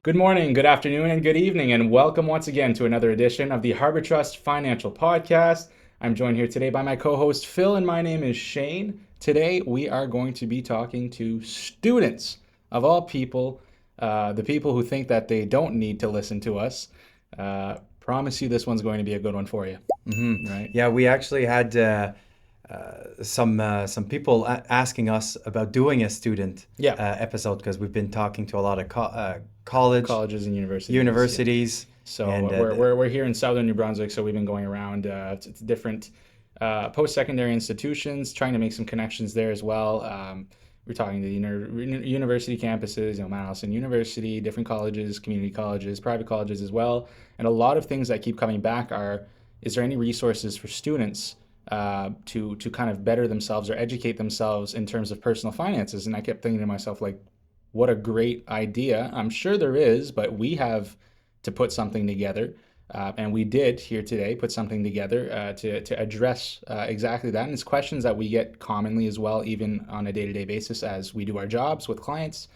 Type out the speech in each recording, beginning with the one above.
Good morning, good afternoon, and good evening, and welcome once again to another edition of the HarbourTrust Financial Podcast. I'm joined here today by my co-host Phil, and my name is Shane. Today we are going to be talking to students, of all people, the people who think that they don't need to listen to us. Promise you this one's going to be a good one for you, right? Yeah, we actually had some people asking us about doing a student Yeah, episode because we've been talking to a lot of college colleges and universities. Yeah. universities. So And we're here in southern New Brunswick, so we've been going around to different post-secondary institutions, trying to make some connections there as well. We're talking to university campuses, Mount Allison University, different colleges, community colleges, private colleges as well. And a lot of things that keep coming back are, is there any resources for students to kind of better themselves or educate themselves in terms of personal finances? And I kept thinking to myself, like, what a great idea. I'm sure there is, but we have to put something together. And we did here today put something together to address exactly that. And it's questions that we get commonly as well, even on a day-to-day basis as we do our jobs with clients.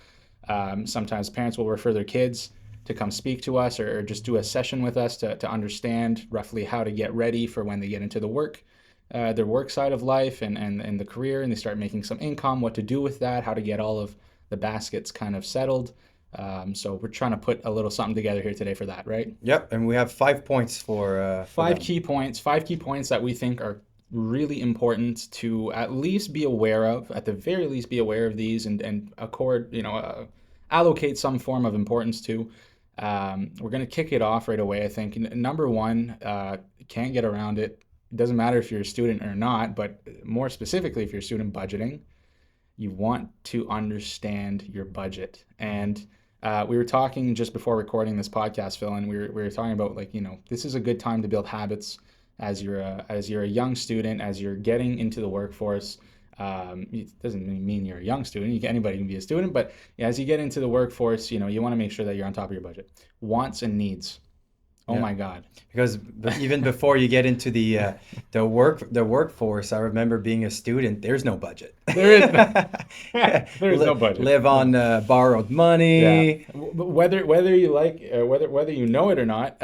Sometimes parents will refer their kids to come speak to us or just do a session with us to understand roughly how to get ready for when they get into their work side of life and the career, and they start making some income, what to do with that, how to get all of the baskets kind of settled. So we're trying to put a little something together here today for that, right? yep, and we have 5 points for Five them. key points, that we think are really important to at least be aware of, at the very least be aware of these and allocate some form of importance to. We're going to kick it off right away, I think. Number one, can't get around it. It doesn't matter if you're a student or not, but more specifically, if you're a student, budgeting. You want to understand your budget. And we were talking just before recording this podcast, Phil, and we were talking about, like, this is a good time to build habits as you're a young student, as you're getting into the workforce. It doesn't mean you're a young student. Anybody can be a student, but as you get into the workforce, you want to make sure that you're on top of your budget. Wants and needs. Oh Yeah. my God. Because even before you get into the workforce, I remember being a student. There's no budget. There is there is no budget. Live on borrowed Yeah, money. but whether you like whether you know it or not,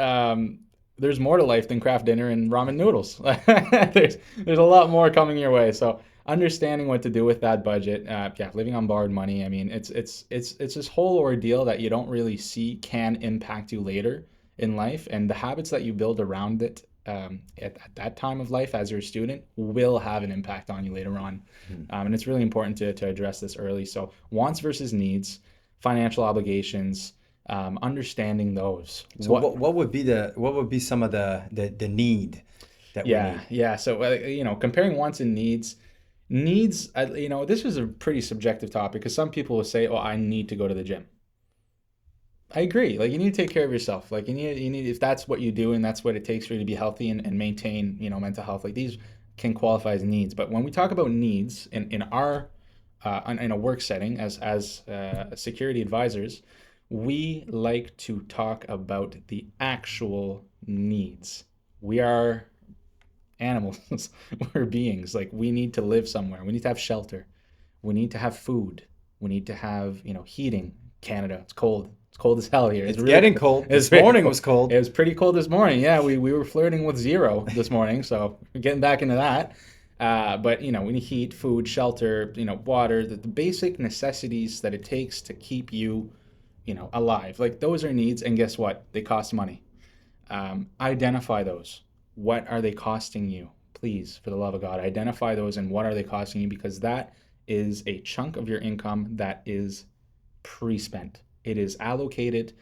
there's more to life than craft dinner and ramen noodles. There's a lot more coming your way. So understanding what to do with that budget, living on borrowed money. I mean, it's this whole ordeal that you don't really see can impact you later in life, and the habits that you build around it at that time of life as you're a student will have an impact on you later on. And it's really important to address this early. So wants versus needs, financial obligations, understanding those. So what would be some of the need that we need? Yeah. So comparing wants and needs. This is a pretty subjective topic because some people will say, "Oh, I need to go to the gym." I agree. Like, you need to take care of yourself. Like, you need if that's what you do and that's what it takes for you to be healthy and maintain mental health. Like, these can qualify as needs. But when we talk about needs in our in a work setting as security advisors, we like to talk about the actual needs. We are animals. We're beings. Like, we need to live somewhere. We need to have shelter. We need to have food. We need to have heating. Canada, it's cold. It's cold as hell here. It's really getting cold. This morning was cold. It was pretty cold this morning. Yeah, we were flirting with 0 this morning, so we're getting back into that. But we need heat, food, shelter, water, the basic necessities that it takes to keep you, alive. Like, those are needs, and guess what? They cost money. Identify those. What are they costing you? Please, for the love of God, identify those and what are they costing you, because that is a chunk of your income that is pre-spent. It is allocated.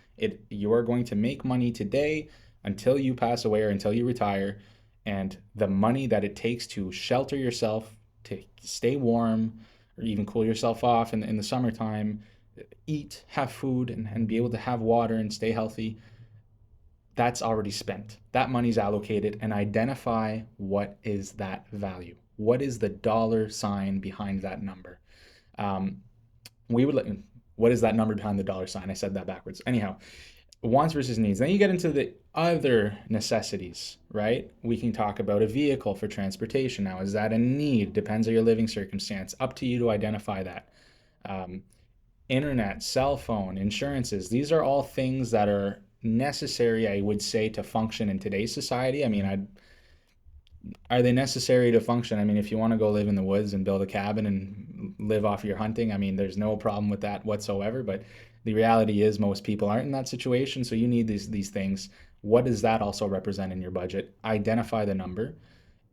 You are going to make money today until you pass away or until you retire, and the money that it takes to shelter yourself, to stay warm, or even cool yourself off in the summertime, eat, have food, and be able to have water and stay healthy, that's already spent. That money's allocated, and identify what is that value. What is the dollar sign behind that number? What is that number behind the dollar sign? I said that backwards. Anyhow, wants versus needs. Then you get into the other necessities, right? We can talk about a vehicle for transportation. Now, is that a need? Depends on your living circumstance. Up to you to identify that. internet, cell phone, insurances. These are all things that are necessary, I would say, to function in today's society. I mean, are they necessary to function? I mean, if you want to go live in the woods and build a cabin and live off your hunting, I mean, there's no problem with that whatsoever. But the reality is most people aren't in that situation. So you need these things. What does that also represent in your budget? Identify the number.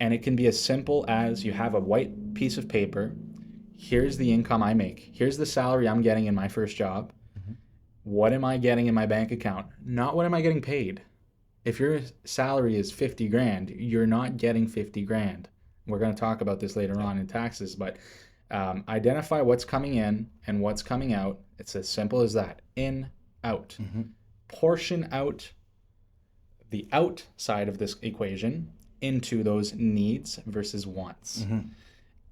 And it can be as simple as you have a white piece of paper. Here's the income I make. Here's the salary I'm getting in my first job. Mhm. What am I getting in my bank account? Not what am I getting paid. If your salary is 50 grand, you're not getting 50 grand. We're going to talk about this later on in taxes, but identify what's coming in and what's coming out. It's as simple as that. In, out. Mhm. Portion out the outside of this equation into those needs versus wants. Mhm.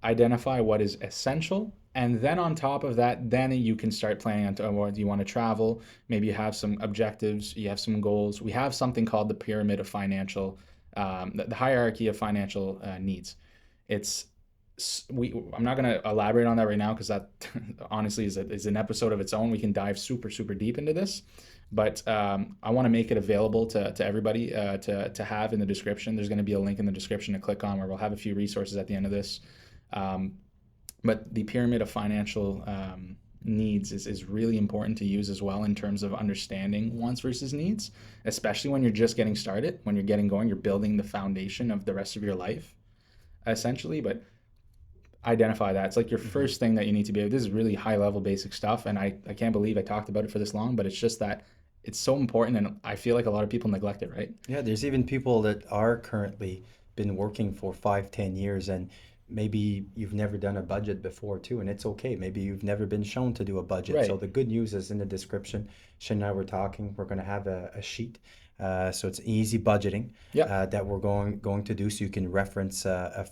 Identify what is essential, and then on top of that, then you can start planning on what you want to travel. Maybe you have some objectives, you have some goals. We have something called the pyramid of financial, the hierarchy of financial needs. It's I'm not going to elaborate on that right now because that honestly is an episode of its own. We can dive super deep into this, but I want to make it available to everybody to have in the description. There's going to be a link in the description to click on where we'll have a few resources at the end of this. But the pyramid of financial needs is really important to use as well in terms of understanding wants versus needs, especially when you're just getting started, when you're getting going, you're building the foundation of the rest of your life, essentially. But identify that. It's like your first thing that you need to be able. This is really high level basic stuff, and I can't believe I talked about it for this long, but it's just that it's so important, and I feel like a lot of people neglect it, right? Yeah, there's even people that are currently been working for 5, 10 years, and maybe you've never done a budget before too, and it's okay. Maybe you've never been shown to do a budget. Right. So the good news is in the description. Shane and I were talking. We're going to have a sheet, so it's easy budgeting Yeah, that we're going to do, so you can reference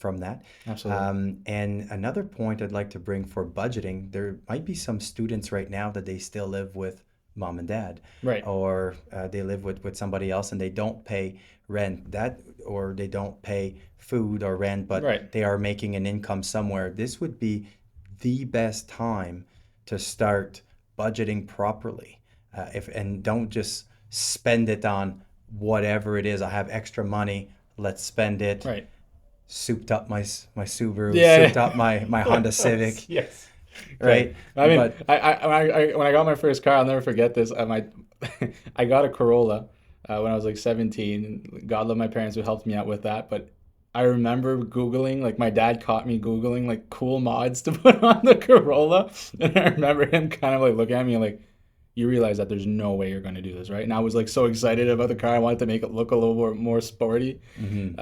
from that. absolutely. And another point I'd like to bring for budgeting, there might be some students right now that they still live with mom and dad, Right. or they live with somebody else and they don't pay rent, that, or they don't pay food or rent, but Right. they are making an income somewhere. This would be the best time to start budgeting properly. If and don't just spend it on whatever it is. I have extra money, let's spend it. Right. Souped up my Subaru, Yeah. souped up my Honda Civic, Yes. right? I mean, But when I got my first car, I'll never forget this. I got a Corolla when I was like 17. God love my parents who helped me out with that. But I remember Googling, like my dad caught me Googling like cool mods to put on the Corolla. And I remember him kind of like looking at me like, you realize that there's no way you're going to do this, right? And I was like so excited about the car. I wanted to make it look a little more sporty. mhm.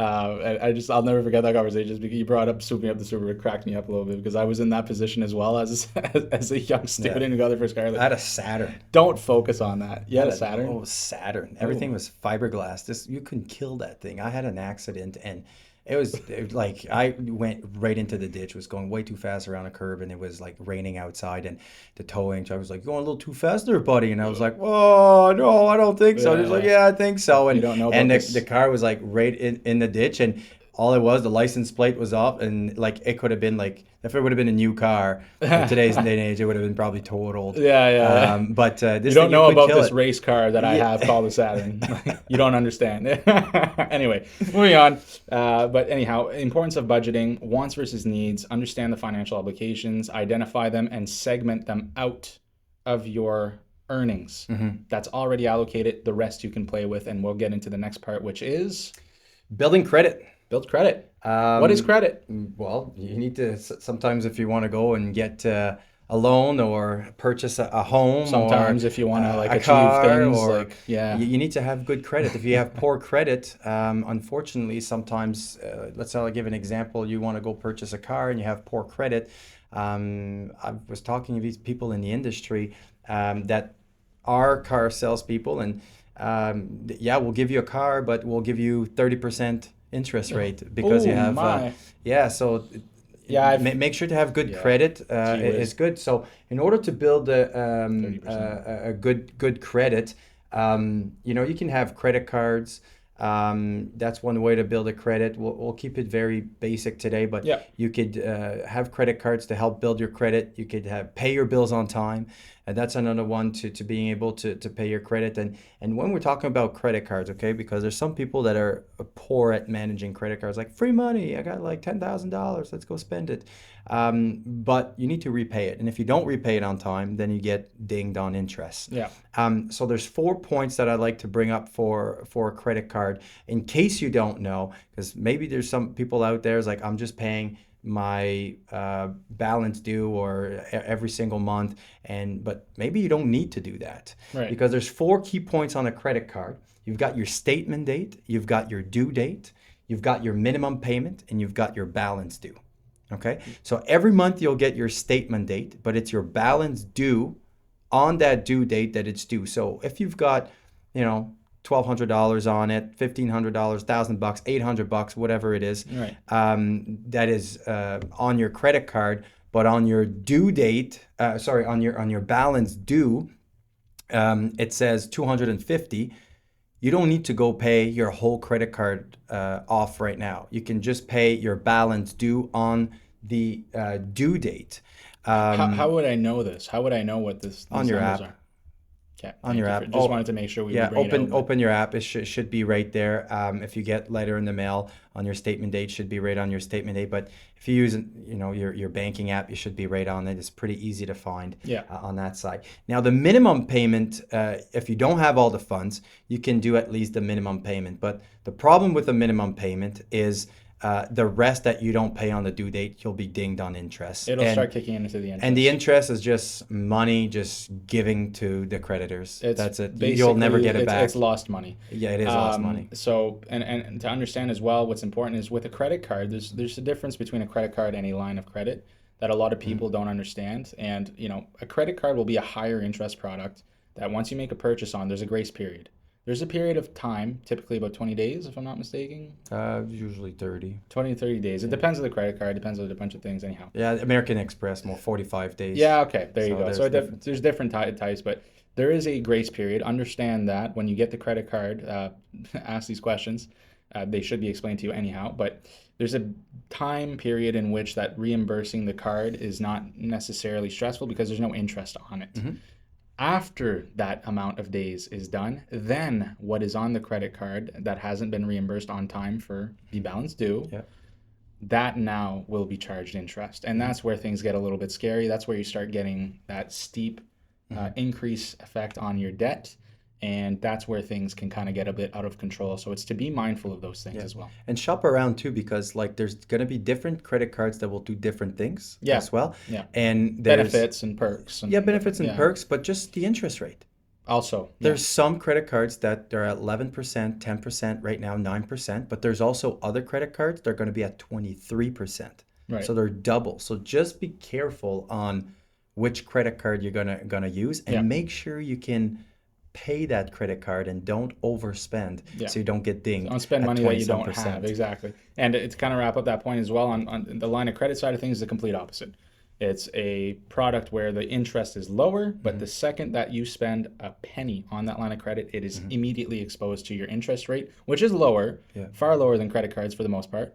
I'll never forget that conversation just because you brought up souping up the Subaru. It cracked me up a little bit because I was in that position as well as a young student who got their first car. I Like, had a Saturn. don't focus on that. You had a Oh, Saturn? Saturn. Everything was fiberglass. This you couldn't kill that thing. I had an accident and it was like I went right into the ditch, was going way too fast around a curve, and it was like raining outside, and the towing truck was like, "Going a little too fast there, buddy." And I was like, "Oh no, I don't think so." Yeah, He's like, yeah. "Yeah, I think so." You don't know about And this. the car was like right in the ditch, and all it was, the license plate was off, and like it could have been like if it would have been a new car in today's day and age, it would have been probably totaled. Yeah. But You this don't thing, know could about kill this it. race car that I Yeah. have called the Saturn. You don't understand. Anyway, moving on. But anyhow, importance of budgeting, wants versus needs, understand the financial obligations, identify them, and segment them out of your earnings. Mhm. That's already allocated. The rest you can play with, and we'll get into the next part, which is Building credit. build credit. What is Um, credit? Well, you need to sometimes if you want to go and get a loan or purchase a home Sometimes or if you want to like a achieve car things, or like yeah, you need to have good credit. If you have poor credit, unfortunately, sometimes let's say I'll give an example. You want to go purchase a car and you have poor credit. I was talking to these people in the industry that are car salespeople, and yeah, we'll give you a car, but we'll give you 30% interest rate because you oh have my, yeah. So yeah, make sure to have good yeah. credit Gee whiz. is good. So in order to build 30%. a good credit, you know, you can have credit cards. That's one way to build a credit. We'll keep it very basic today, but Yeah. you could have credit cards to help build your credit. You could pay your bills on time, and that's another one to being able to pay your credit. And when we're talking about credit cards, okay, because there's some people that are poor at managing credit cards, like free money. I got like $10,000. Let's go spend it. But you need to repay it, and if you don't repay it on time, then you get dinged on interest. Yeah. So there's 4 points that I'd like to bring up for a credit card in case you don't know, because maybe there's some people out there is like, I'm just paying my balance due or every single month, but maybe you don't need to do that, Right. because there's 4 key points on a credit card. You've got your statement date, you've got your due date, you've got your minimum payment, and you've got your balance due. Okay, so every month you'll get your statement date, but it's your balance due on that due date that it's due. So if you've got, $1,200 on it, $1,500, $1,000, $800, whatever it is, Right. that is on your credit card, but on your due date, on your balance due, it says 250. You don't need to go pay your whole credit card off right now. You can just pay your balance due on the due date. How would I know this? How would I know what these On your numbers app. are? Okay. On your app. Just wanted to make sure we Yeah, bring it out. open your app. It should be right there. If you get letter in the mail on your statement date, should be right on your statement date. But if you use your banking app, you should be right on it. It's pretty easy to find on that side. Now the minimum payment, if you don't have all the funds, you can do at least the minimum payment. But the problem with the minimum payment is the rest that you don't pay on the due date, you'll be dinged on interest. It'll start kicking into the interest. And the interest is just money just giving to the creditors. That's it. You'll never get it back. It's lost money. Yeah, it is lost money. So, and to understand as well, what's important is with a credit card, there's a difference between a credit card and a line of credit that a lot of people don't understand. And, a credit card will be a higher interest product that once you make a purchase on, there's a grace period. There's a period of time, typically about 20 days, if I'm not mistaken. Usually 30. 20 to 30 days. It depends on the credit card. It depends on a bunch of things anyhow. Yeah, American Express, more 45 days. Yeah, okay. There you go. There's So there's different types, but there is a grace period. Understand that when you get the credit card, ask these questions. They should be explained to you anyhow, but there's a time period in which that reimbursing the card is not necessarily stressful because there's no interest on it. Mm-hmm. After that amount of days is done, then what is on the credit card that hasn't been reimbursed on time for the balance due, that now will be charged interest. And that's where things get a little bit scary. That's where you start getting that steep increase effect on your debt. And that's where things can kind of get a bit out of control. So it's to be mindful of those things as well. And shop around too, because there's going to be different credit cards that will do different things as well. Yeah. And benefits and perks. And, benefits and perks, but just the interest rate. Also, there's some credit cards that they're at 11%, 10% right now, 9%, but there's also other credit cards that are going to be at 23%. Right. So they're double. So just be careful on which credit card you're gonna use, and make sure you can pay that credit card and don't overspend so you don't get dinged. Don't spend money that you don't have. Exactly. And to kind of wrap up that point as well, on the line of credit side of things is the complete opposite. It's a product where the interest is lower, but the second that you spend a penny on that line of credit, it is immediately exposed to your interest rate, which is lower, far lower than credit cards for the most part.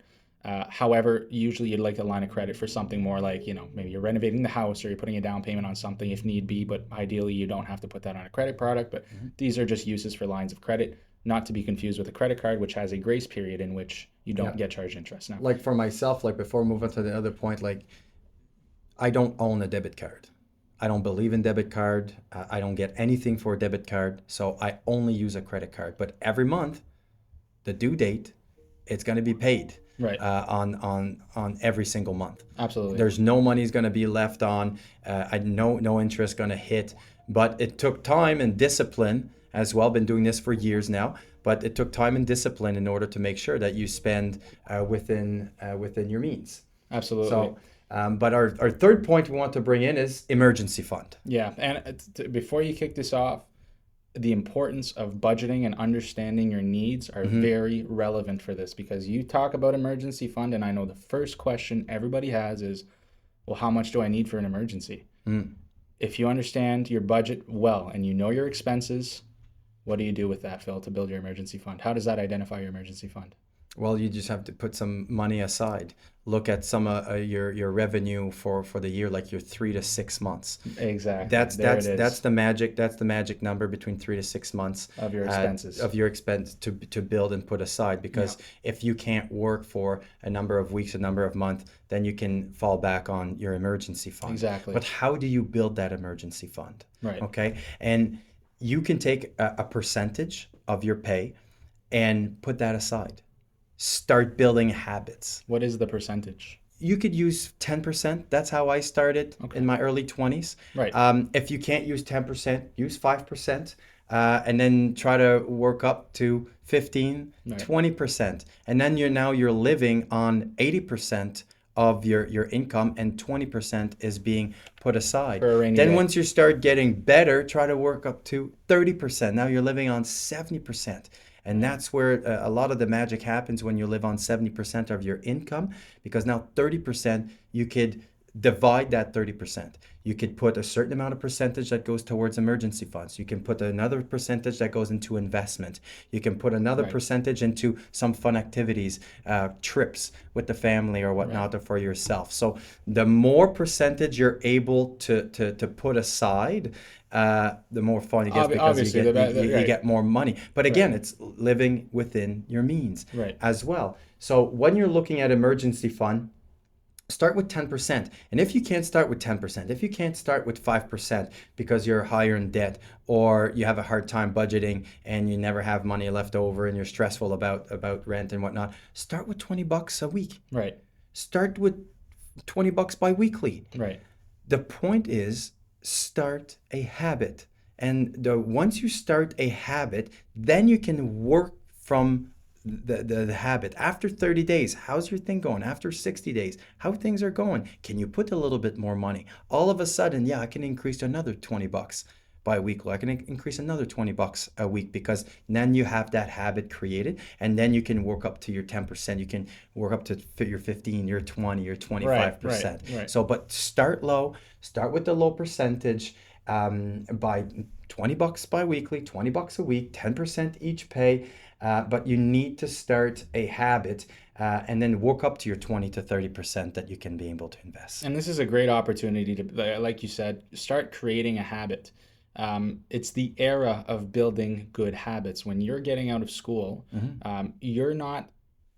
However, usually you'd like a line of credit for something more like, maybe you're renovating the house or you're putting a down payment on something if need be, but ideally you don't have to put that on a credit product. But these are just uses for lines of credit, not to be confused with a credit card, which has a grace period in which you don't get charged interest. Now, like for myself, before moving to the other point, I don't own a debit card. I don't believe in debit card. I don't get anything for a debit card. So I only use a credit card. But every month, the due date, it's going to be paid. Right. On every single month. Absolutely. There's no money's going to be left on. No interest going to hit. But it took time and discipline as well. Been doing this for years now. But it took time and discipline in order to make sure that you spend within your means. Absolutely. So, but our third point we want to bring in is emergency fund. Yeah, and before you kick this off, the importance of budgeting and understanding your needs are very relevant for this, because you talk about emergency fund, and I know the first question everybody has is, well, how much do I need for an emergency? If you understand your budget well and you know your expenses, What do you do with that, Phil, to build your emergency fund? How does that identify your emergency fund? Well, you just have to put some money aside. Look at some your revenue for the year, like your 3 to 6 months. Exactly. That's There it that's that's is. the magic. That's the magic number between 3 to 6 months Of your expenses. of your expense to build and put aside. Yeah, Because if you can't work for a number of weeks, a number of months, then you can fall back on your emergency fund. exactly. But how do you build that emergency fund? Right. Okay, and you can take a percentage of your pay and put that aside. Start building habits. What is the percentage? You could use 10%. That's how I started Okay. in my early 20s. Right. If you can't use 10%, use 5%, and then try to work up to 15, Right. 20%. And then you're living on 80% of your income, and 20% is being put aside. For a rainy Then day. once you start getting better, try to work up to 30%. Now you're living on 70%. And that's where a lot of the magic happens when you live on 70% of your income, because now 30%, you could divide that 30%. You could put a certain amount of percentage that goes towards emergency funds. You can put another percentage that goes into investment. You can put another Right. percentage into some fun activities, trips with the family or whatnot, Right. or for yourself. So the more percentage you're able to put aside, the more fun it gets, because Obviously, you right. get more money. But Right. again, it's living within your means Right. as well. So when you're looking at emergency fund, start with 10%. And if you can't start with 10%, if you can't start with 5% because you're higher in debt, or you have a hard time budgeting and you never have money left over and you're stressful about rent and whatnot, start with $20 a week. Right. Start with $20 bi-weekly. Right. The point is, start a habit. And once you start a habit, then you can work from the habit. After 30 days, how's your thing going? After 60 days, how things are going? Can you put a little bit more money? All of a sudden, yeah, I can increase to another $20 bi-weekly. I can increase another $20 a week, because then you have that habit created, and then you can work up to your 10%. You can work up to your 15, your 20, your Right. 25%. Right. So, but start low, start with the low percentage, by $20 bi-weekly, $20 a week, 10% each pay. But you need to start a habit, and then work up to your 20 to 30% that you can be able to invest. And this is a great opportunity to, like you said, start creating a habit. It's the era of building good habits. When you're getting out of school, you're not,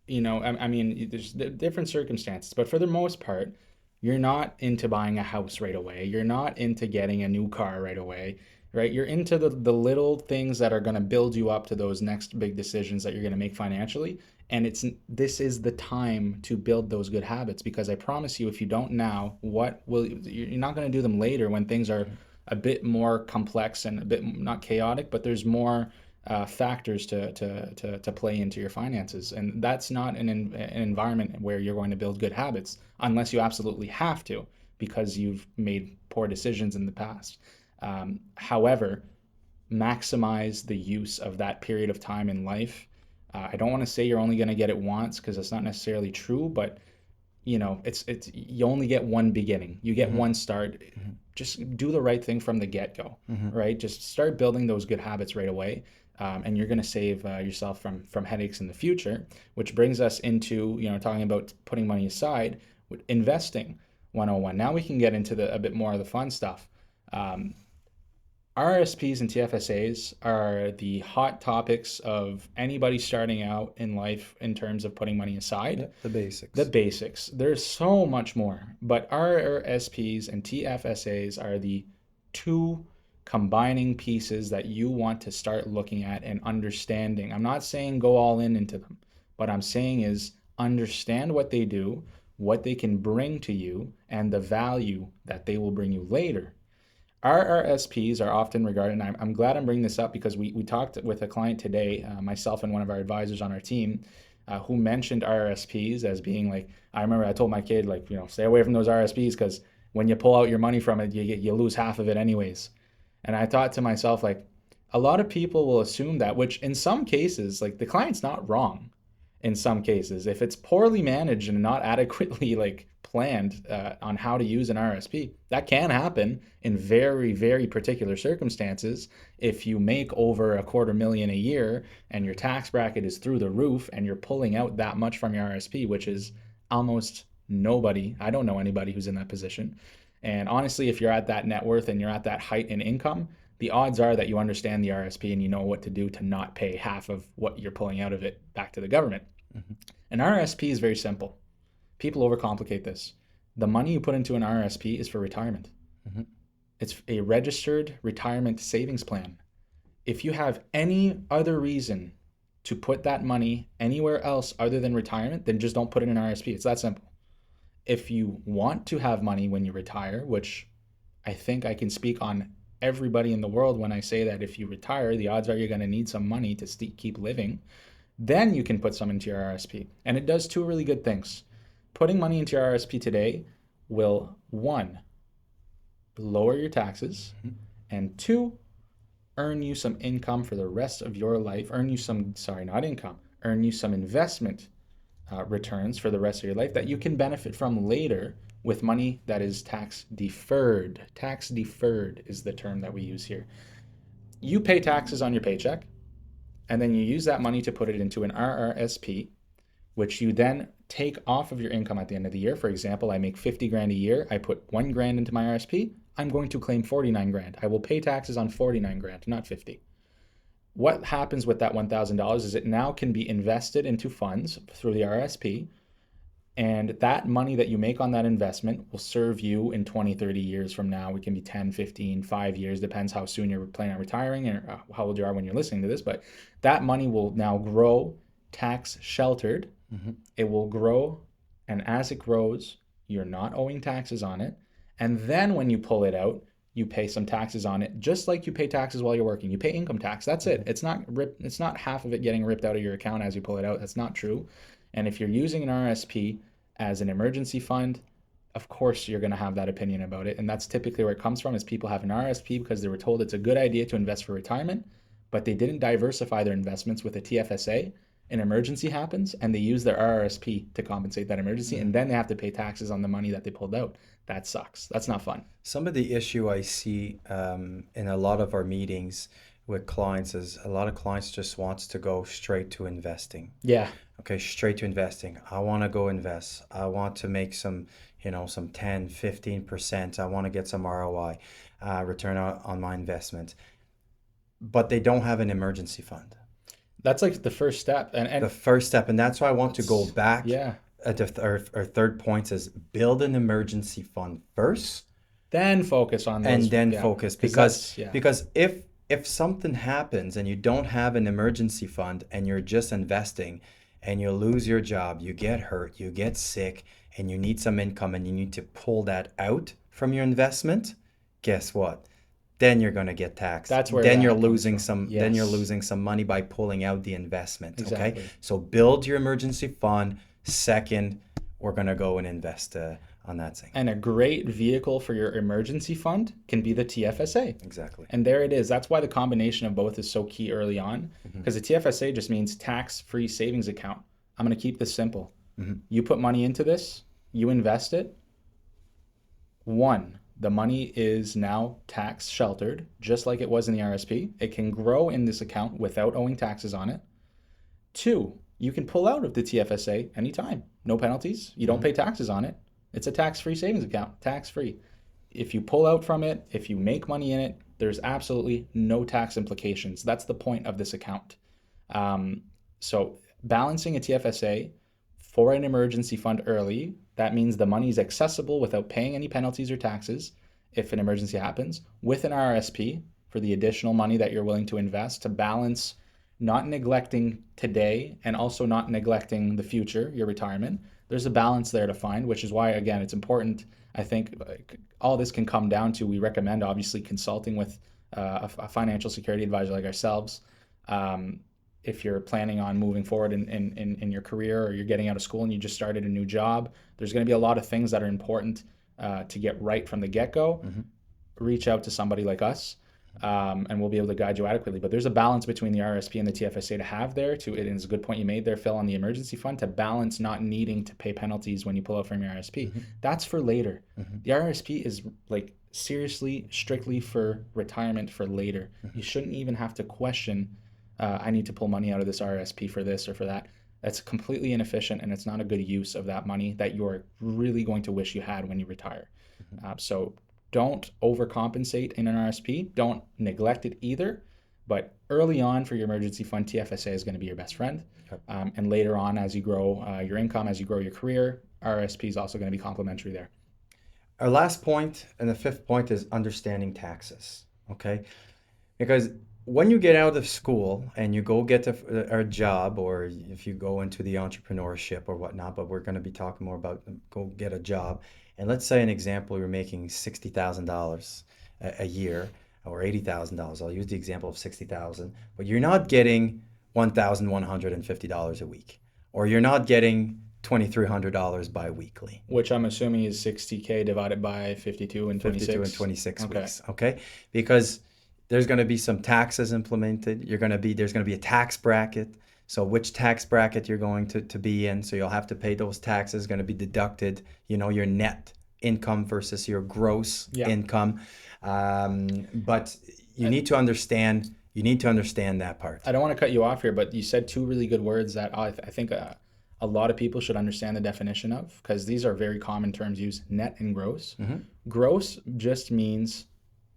I mean, there's different circumstances, but for the most part, you're not into buying a house right away. You're not into getting a new car right away, right? You're into the little things that are going to build you up to those next big decisions that you're going to make financially. And this is the time to build those good habits, because I promise you, if you don't now, you're not going to do them later, when things are a bit more complex and a bit not chaotic, but there's more factors to play into your finances. And that's not an environment where you're going to build good habits unless you absolutely have to, because you've made poor decisions in the past. However, maximize the use of that period of time in life. I don't want to say you're only going to get it once, because it's not necessarily true, but it's you only get one beginning. You get one start. Just do the right thing from the get-go, right? Just start building those good habits right away, and you're going to save yourself from headaches in the future. Which brings us into talking about putting money aside, with investing 101. Now we can get into a bit more of the fun stuff. RRSPs and TFSAs are the hot topics of anybody starting out in life in terms of putting money aside. Yep, the basics. The basics. There's so much more, but RRSPs and TFSAs are the two combining pieces that you want to start looking at and understanding. I'm not saying go all into them, but I'm saying is understand what they do, what they can bring to you, and the value that they will bring you later. RRSPs are often regarded, and I'm glad I'm bringing this up, because we talked with a client today, myself and one of our advisors on our team, who mentioned RRSPs as being like, I remember I told my kid, like, stay away from those RRSPs, because when you pull out your money from it, you lose half of it anyways. And I thought to myself, like, a lot of people will assume that, which in some cases, like, the client's not wrong. in some cases. If it's poorly managed and not adequately like planned on how to use an RRSP, that can happen in very, very particular circumstances. If you make over $250,000 a year and your tax bracket is through the roof and you're pulling out that much from your RRSP, which is almost nobody, I don't know anybody who's in that position. And honestly, if you're at that net worth and you're at that height in income, the odds are that you understand the RSP and you know what to do to not pay half of what you're pulling out of it back to the government. Mm-hmm. An RRSP is very simple. People overcomplicate this. The money you put into an RRSP is for retirement. Mm-hmm. It's a registered retirement savings plan. If you have any other reason to put that money anywhere else other than retirement, then just don't put it in an RRSP. It's that simple. If you want to have money when you retire, which I think I can speak on everybody in the world when I say that if you retire, the odds are you're going to need some money to keep living, then you can put some into your RRSP. And it does two really good things. Putting money into your RRSP today will, one, lower your taxes, and two, earn you some income for the rest of your life, earn you some investment returns for the rest of your life that you can benefit from later with money that is tax deferred. Tax deferred is the term that we use here. You pay taxes on your paycheck, and then you use that money to put it into an RRSP, which you then take off of your income at the end of the year. For example, I make 50 grand a year. I put 1 grand into my RRSP. I'm going to claim 49 grand. I will pay taxes on 49 grand, not 50. What happens with that $1,000 is it now can be invested into funds through the RRSP, and that money that you make on that investment will serve you in 20, 30 years from now. It can be 10, 15, 5 years, depends how soon you're planning on retiring or how old you are when you're listening to this, but that money will now grow tax sheltered. Mm-hmm. It will grow, and as it grows, you're not owing taxes on it. And then when you pull it out, you pay some taxes on it, just like you pay taxes while you're working. You pay income tax. That's it. It's not half of it getting ripped out of your account as you pull it out. That's not true. And if you're using an RRSP as an emergency fund, of course you're going to have that opinion about it. And that's typically where it comes from, is people have an RRSP because they were told it's a good idea to invest for retirement, but they didn't diversify their investments with a TFSA. An emergency happens and they use their RRSP to compensate that emergency, and then they have to pay taxes on the money that they pulled out. That sucks. That's not fun. Some of the issue I see in a lot of our meetings with clients is a lot of clients just wants to go straight to investing. Yeah. Okay, straight to investing. I want to go invest. I want to make some 10, 15%. I want to get some ROI, return on my investment. But they don't have an emergency fund. That's like the first step. And the first step. And that's why I want to go back. Yeah. Our third point is build an emergency fund first. Then focus on those. And then focus. Because if something happens and you don't have an emergency fund and you're just investing and you lose your job, you get hurt, you get sick, and you need some income and you need to pull that out from your investment, guess what? Then you're going to get taxed. That's where then you're losing some. Yes. Then you're losing some money by pulling out the investment. Exactly. Okay, so build your emergency fund. Second, we're going to go and invest on that thing. And a great vehicle for your emergency fund can be the TFSA. Exactly. And there it is. That's why the combination of both is so key early on, because the TFSA just means tax-free savings account. I'm going to keep this simple. Mm-hmm. You put money into this, you invest it. One, the money is now tax sheltered, just like it was in the RSP. It can grow in this account without owing taxes on it. Two, you can pull out of the TFSA anytime. No penalties. You don't pay taxes on it. It's a tax-free savings account, tax-free. If you pull out from it, if you make money in it, there's absolutely no tax implications. That's the point of this account. So balancing a TFSA for an emergency fund early, that means the money is accessible without paying any penalties or taxes if an emergency happens, with an RRSP for the additional money that you're willing to invest to balance not neglecting today and also not neglecting the future, your retirement. There's a balance there to find, which is why, again, it's important. I think all this can come down to, we recommend obviously consulting with a financial security advisor like ourselves. If you're planning on moving forward in your career, or you're getting out of school and you just started a new job, there's going to be a lot of things that are important to get right from the get-go. Mm-hmm. Reach out to somebody like us. and we'll be able to guide you adequately. But there's a balance between the RRSP and the TFSA to have there. And it's a good point you made there, Phil, on the emergency fund, to balance not needing to pay penalties when you pull out from your RRSP. That's for later. The RRSP is like seriously, strictly for retirement for later. You shouldn't even have to question, I need to pull money out of this RRSP for this or for that. That's completely inefficient, and it's not a good use of that money that you're really going to wish you had when you retire. So don't overcompensate in an RSP. Don't neglect it either. But early on for your emergency fund, TFSA is going to be your best friend. And later on, as you grow your income, as you grow your career, RRSP is also going to be complementary there. Our last point and the fifth point is understanding taxes. Okay, because when you get out of school and you go get a job, or if you go into the entrepreneurship or whatnot, but we're going to be talking more about go get a job. And let's say an example, you're making $60,000 a year or $80,000. I'll use the example of 60,000, but you're not getting $1,150 a week, or you're not getting $2,300 bi-weekly. Which I'm assuming is 60K divided by 52 and 26. 52 and 26 weeks, okay? Because there's going to be some taxes implemented. There's going to be a tax bracket. So which tax bracket you're going to be in. So you'll have to pay those taxes, going to be deducted, your net income versus your gross income. But you need to understand that part. I don't want to cut you off here, but you said two really good words that I think a lot of people should understand the definition of, because these are very common terms used, net and gross. Gross just means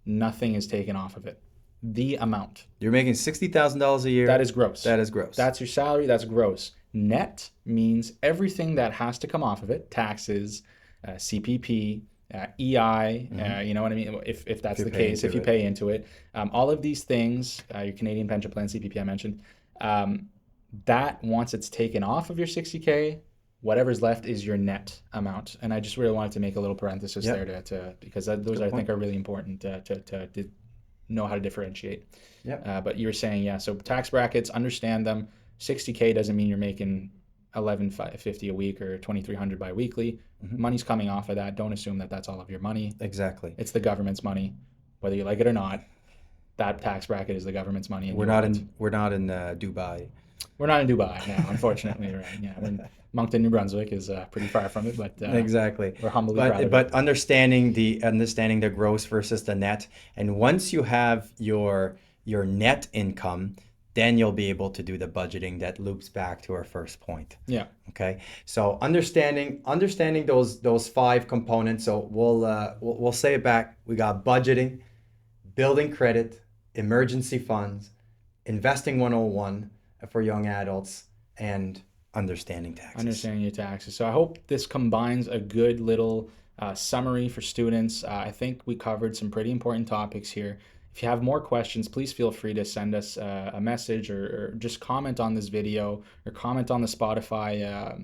nothing is taken off of it. The amount. You're making $60,000 a year. That is gross. That is gross. That's your salary. That's gross. Net means everything that has to come off of it. Taxes, CPP, EI, you know what I mean? If that's the case, if you pay into it. All of these things, your Canadian pension plan, CPP I mentioned, that once it's taken off of your 60K, whatever's left is your net amount. And I just really wanted to make a little parenthesis there because those I think are really important to know how to differentiate. But you were saying, so tax brackets, understand them. 60K doesn't mean you're making $1,150 a week or $2,300 bi-weekly. Money's coming off of that. Don't assume that that's all of your money. Exactly. It's the government's money, whether you like it or not. That tax bracket is the government's money. And we're not in Dubai. We're not in Dubai now, unfortunately, right? Yeah, Moncton, New Brunswick is pretty far from it, but exactly. We're humbly proud of it. But understanding the gross versus the net, and once you have your net income, then you'll be able to do the budgeting that loops back to our first point. Yeah. Okay. So understanding those five components. So we'll say it back. We got budgeting, building credit, emergency funds, investing 101 for young adults, and understanding taxes. Understanding your taxes. So I hope this combines a good little summary for students. I think we covered some pretty important topics here. If you have more questions, please feel free to send us a message or just comment on this video or comment on the Spotify,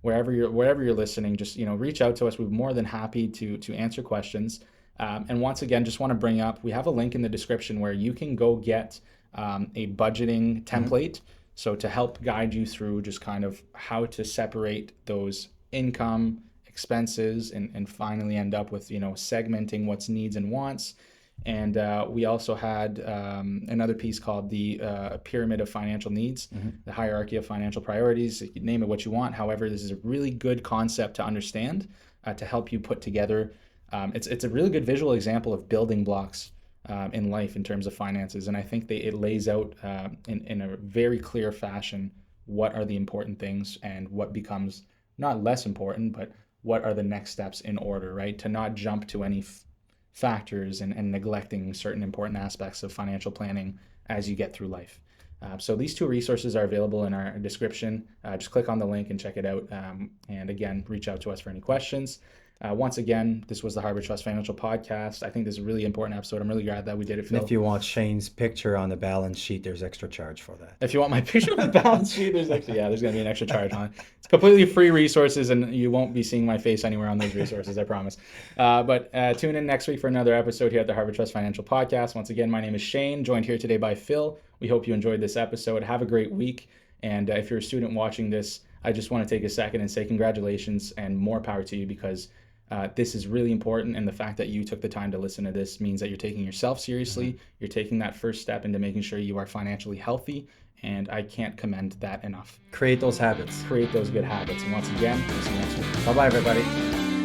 wherever you're listening. Just reach out to us. We're more than happy to answer questions. And once again, just want to bring up, we have a link in the description where you can go get a budgeting template. So to help guide you through just kind of how to separate those income, expenses, and finally end up with, segmenting what's needs and wants. And we also had another piece called the Pyramid of Financial Needs, the hierarchy of financial priorities. You name it what you want. However, this is a really good concept to understand to help you put together. It's a really good visual example of building blocks in life in terms of finances. And I think it lays out in a very clear fashion what are the important things and what becomes not less important, but what are the next steps in order, right? To not jump to any factors and neglecting certain important aspects of financial planning as you get through life. So these two resources are available in our description. Just click on the link and check it out. And again, reach out to us for any questions. Once again, this was the HarbourTrust Financial Podcast. I think this is a really important episode. I'm really glad that we did it, Phil. And if you want Shane's picture on the balance sheet, there's extra charge for that. If you want my picture on the balance sheet, there's going to be an extra charge on it. It's completely free resources, and you won't be seeing my face anywhere on those resources, I promise. But tune in next week for another episode here at the HarbourTrust Financial Podcast. Once again, my name is Shane, joined here today by Phil. We hope you enjoyed this episode. Have a great week. And if you're a student watching this, I just want to take a second and say congratulations and more power to you, because This is really important, and the fact that you took the time to listen to this means that you're taking yourself seriously. You're taking that first step into making sure you are financially healthy, and I can't commend that enough. Create those habits. Create those good habits. And once again, we'll see you next week. Bye-bye, everybody.